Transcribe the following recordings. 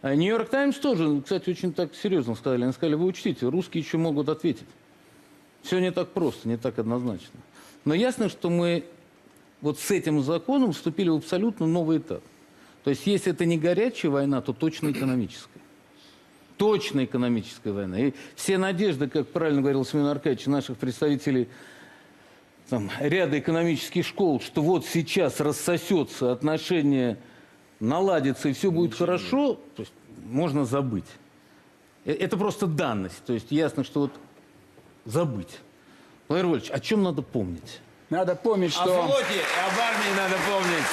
Нью-Йорк Таймс тоже, кстати, очень так серьезно сказали. Они сказали, вы учтите, русские еще могут ответить. Все не так просто, не так однозначно. Но ясно, что мы вот с этим законом вступили в абсолютно новый этап. То есть, если это не горячая война, то точно экономическая. Точно экономическая война. И все надежды, как правильно говорил Семен Аркадьевич, наших представителей там, ряда экономических школ, что вот сейчас рассосется отношения, наладится и все будет хорошо, то есть можно забыть. Это просто данность. То есть ясно, что вот забыть. Владимир Вольфович, о чем надо помнить? Надо помнить, что... О флоте, об армии надо помнить.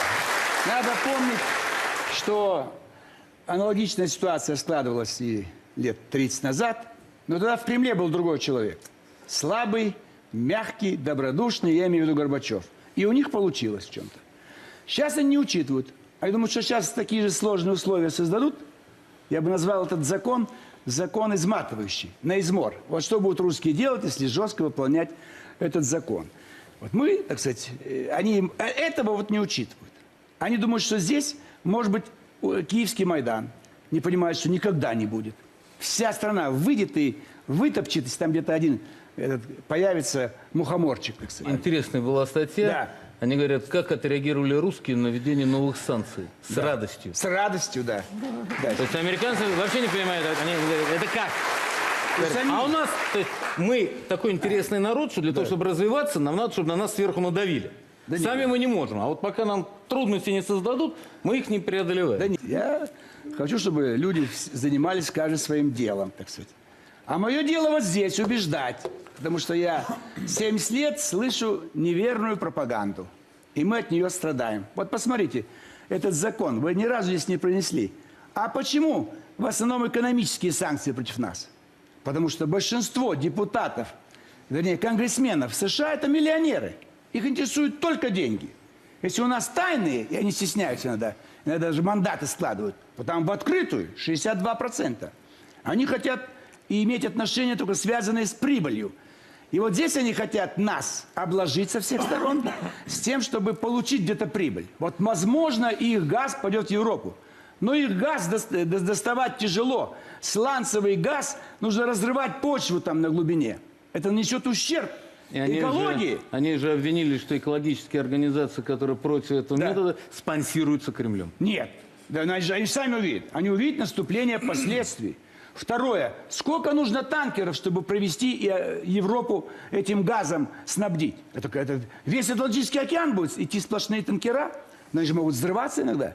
Надо помнить, что аналогичная ситуация складывалась и лет 30 назад, но тогда в Кремле был другой человек. Слабый, мягкий, добродушный, я имею в виду Горбачев. И у них получилось в чем-то. Сейчас они не учитывают. А я думаю, что сейчас такие же сложные условия создадут. Я бы назвал этот закон изматывающий, на измор. Вот что будут русские делать, если жестко выполнять этот закон. Вот мы, так сказать, они этого вот не учитывают. Они думают, что здесь может быть Киевский Майдан. Не понимают, что никогда не будет. Вся страна выйдет и вытопчет, если там где-то один появится мухоморчик, так сказать. Интересная была статья. Да. Они говорят, как отреагировали русские на введение новых санкций. С радостью. С радостью, да. Да. То есть американцы вообще не понимают, они говорят, это как? А у нас, то есть, мы такой интересный народ, что для того, чтобы развиваться, нам надо, чтобы на нас сверху надавили. Да Сами мы не можем. А вот пока нам трудности не создадут, мы их не преодолеваем. Да нет, я хочу, чтобы люди занимались каждый своим делом, так сказать. А мое дело вот здесь убеждать. Потому что я 70 лет слышу неверную пропаганду. И мы от нее страдаем. Вот посмотрите, этот закон вы ни разу здесь не пронесли. А почему в основном экономические санкции против нас? Потому что большинство депутатов, вернее, конгрессменов в США – это миллионеры. Их интересуют только деньги. Если у нас тайные, и они стесняются иногда даже мандаты складывают, то там в открытую 62%. Они хотят иметь отношения только связанные с прибылью. И вот здесь они хотят нас обложить со всех сторон с тем, чтобы получить где-то прибыль. Вот, возможно, их газ пойдет в Европу. Но их газ доставать тяжело. Сланцевый газ нужно разрывать почву там на глубине. Это нанесет ущерб экологии. Они же обвинили, что экологические организации, которые против этого метода, спонсируются Кремлем. Нет. Да, они сами увидят. Они увидят наступление последствий. Второе. Сколько нужно танкеров, чтобы провести Европу этим газом снабдить? Весь Атлантический океан будет идти сплошные танкера. Но они же могут взрываться иногда.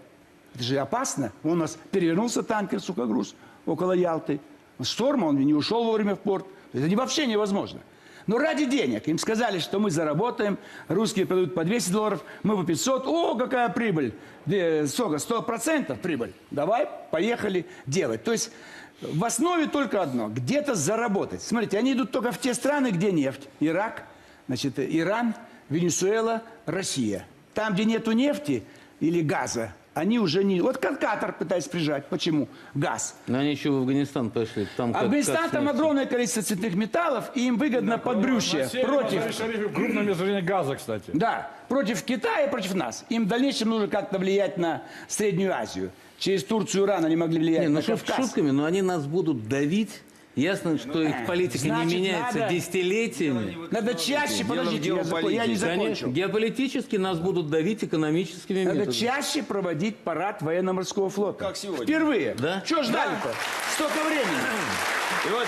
Это же опасно. У нас перевернулся танкер, сухогруз, около Ялты. Шторм, он не ушел вовремя в порт. Это вообще невозможно. Но ради денег. Им сказали, что мы заработаем. Русские продают по $200, мы по 500. О, какая прибыль. 100% прибыль. Давай, поехали делать. То есть в основе только одно. Где-то заработать. Смотрите, они идут только в те страны, где нефть. Ирак, значит, Иран, Венесуэла, Россия. Там, где нету нефти или газа, они уже не... Вот Катар пытается прижать. Почему? Газ. Но они еще в Афганистан пошли. Там Афганистан, там огромное количество цветных металлов, и им выгодно подбрюшье против... Крупное месторождение газа, кстати. Да, против Китая, против нас. Им в дальнейшем нужно как-то влиять на Среднюю Азию. Через Турцию, Иран они могли влиять на Кавказ. Шутками, но они нас будут давить. Ясно, что их политика не меняется десятилетиями. Надо чаще, подождите, я не закончил. Геополитически нас будут давить экономическими методами. Надо чаще проводить парад военно-морского флота. Как сегодня. Впервые. Да? Чего ждали-то? Столько времени. И вот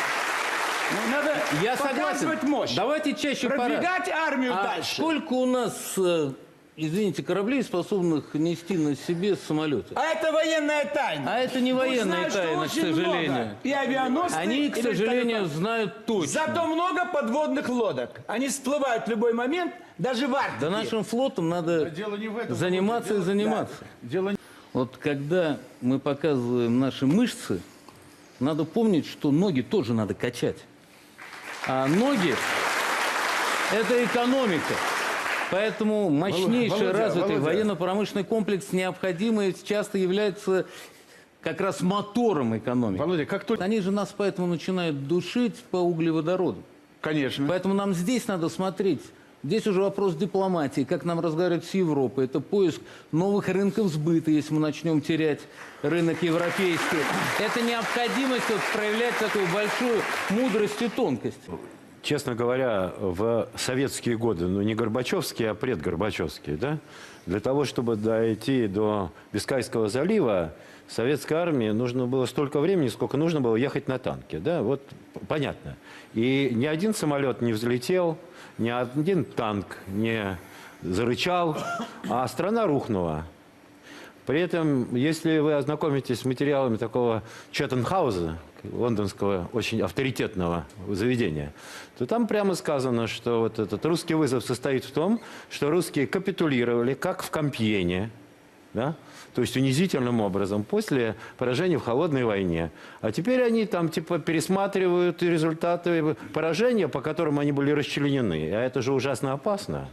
Надо Я показывать согласен. мощь. Давайте чаще парад. Продвигать армию дальше. Сколько у нас, извините, кораблей, способных нести на себе самолеты? А это военная тайна. А это не военная тайна, к сожалению. И авианосцы, Они, к и сожалению, вертолетов. знают точно. Зато много подводных лодок. Они всплывают в любой момент, даже в Арктике. Да нашим флотом надо заниматься и заниматься. Вот когда мы показываем наши мышцы, надо помнить, что ноги тоже надо качать. А ноги – это экономика. Поэтому мощнейший развитый военно-промышленный комплекс необходимый часто является как раз мотором экономики. Володя, как только... Они же нас поэтому начинают душить по углеводороду. Конечно. Поэтому нам здесь надо смотреть Здесь уже вопрос дипломатии, как нам разговаривать с Европой. Это поиск новых рынков сбыта, если мы начнем терять рынок европейский. Это необходимость вот проявлять такую большую мудрость и тонкость. Честно говоря, в советские годы, ну не Горбачевские, а предгорбачевские, да, для того, чтобы дойти до Бискайского залива, советской армии нужно было столько времени, сколько нужно было ехать на танке, да, вот понятно. И ни один самолет не взлетел, ни один танк не зарычал, а страна рухнула. При этом, если вы ознакомитесь с материалами такого Четтенхауза, лондонского очень авторитетного заведения, то там прямо сказано, что вот этот русский вызов состоит в том, что русские капитулировали, как в Компьене, да? То есть унизительным образом после поражения в холодной войне. А теперь они там типа пересматривают результаты поражения, по которым они были расчленены. А это же ужасно опасно.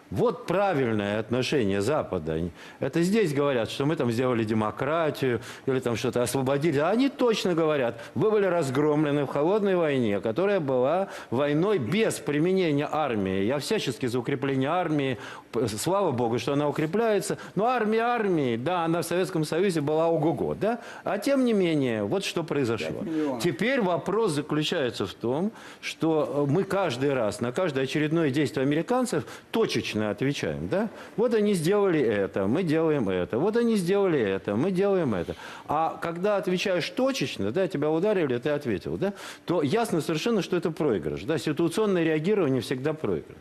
Вот правильное отношение Запада. Это здесь говорят, что мы там сделали демократию или там что-то освободили. А они точно говорят, вы были разгромлены в холодной войне, которая была войной без применения армии. Я всячески за укрепление армии. Слава Богу, что она укрепляется. Но армия, да, она в Советском Союзе была ого-го, да? А тем не менее, вот что произошло. Теперь вопрос заключается в том, что мы каждый раз на каждое очередное действие американцев точечно отвечаем, да? Вот они сделали это, мы делаем это. Вот они сделали это, мы делаем это. А когда отвечаешь точечно, да, тебя ударили, ты ответил, да, то ясно совершенно, что это проигрыш, да, ситуационное реагирование всегда проигрыш.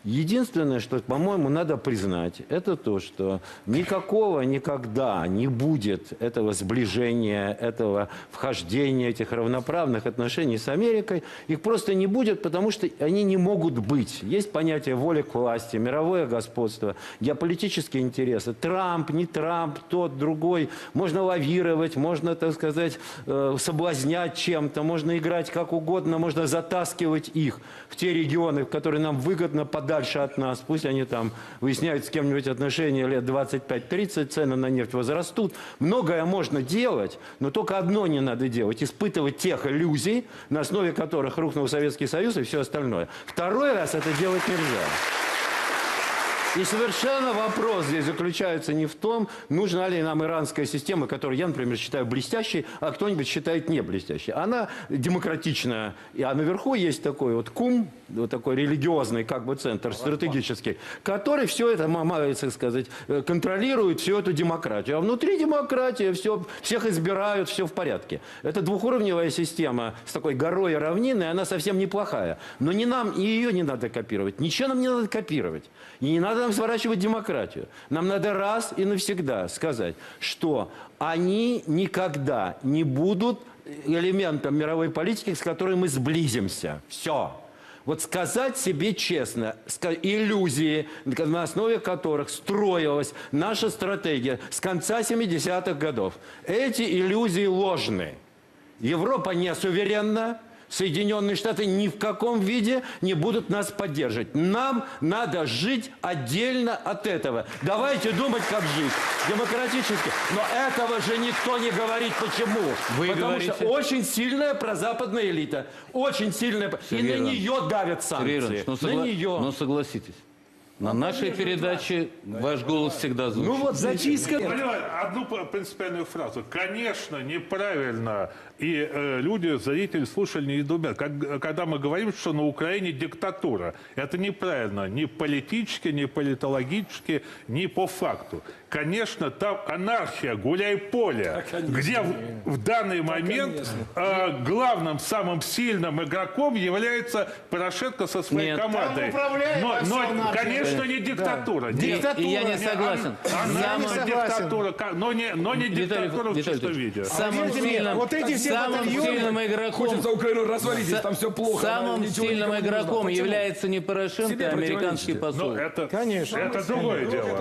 Единственное, что, по-моему, надо признать, это то, что никогда не будет этого сближения, этого вхождения, этих равноправных отношений с Америкой. Их просто не будет, потому что они не могут быть. Есть понятие воли к власти, мировое господство, геополитические интересы. Трамп, не Трамп, тот, другой. Можно лавировать, можно, так сказать, соблазнять чем-то, можно играть как угодно, можно затаскивать их в те регионы, в которые нам выгодно подать дальше от нас, пусть они там выясняют с кем-нибудь отношения лет 25-30, цены на нефть возрастут. Многое можно делать, но только одно не надо делать, испытывать тех иллюзий, на основе которых рухнул Советский Союз и все остальное. Второй раз это делать нельзя. И совершенно вопрос здесь заключается не в том, нужна ли нам иранская система, которую я, например, считаю блестящей, а кто-нибудь считает не блестящей. Она демократичная, а наверху есть такой вот КУМ, вот такой религиозный как бы центр стратегический, который все это, так сказать, контролирует всю эту демократию. А внутри демократии всех избирают, все в порядке. Это двухуровневая система с такой горой и равниной, она совсем неплохая. Но не нам, и ее не надо копировать. Ничего нам не надо копировать. И не надо нам сворачивать демократию. Нам надо раз и навсегда сказать, что они никогда не будут элементом мировой политики, с которой мы сблизимся. Все. Вот сказать себе честно, иллюзии, на основе которых строилась наша стратегия с конца 70-х годов, эти иллюзии ложны. Европа не суверенна. Соединенные Штаты ни в каком виде не будут нас поддерживать. Нам надо жить отдельно от этого. Давайте думать, как жить. Демократически. Но этого же никто не говорит. Почему? Потому что очень сильная прозападная элита. Очень сильная. И на нее давят санкции. На нее. Но согласитесь. На нашей передаче ваш голос всегда звучит. Ну вот зачистка. Одну принципиальную фразу. Конечно, неправильно. И люди, зрители, слушали недоуменно. Когда мы говорим, что на Украине диктатура. Это неправильно. Ни политически, ни политологически, ни по факту. Конечно, там анархия, гуляй-поле. Где в данный момент главным, самым сильным игроком является Порошенко со своей командой. Но, конечно, не диктатура. И я не согласен. Диктатура, но не диктатура в чистом виде. Самым сильным игроком, Хочется Украину развалить, здесь там все плохо. самым сильным игроком является не Порошенко, а американский посол. Это другое дело.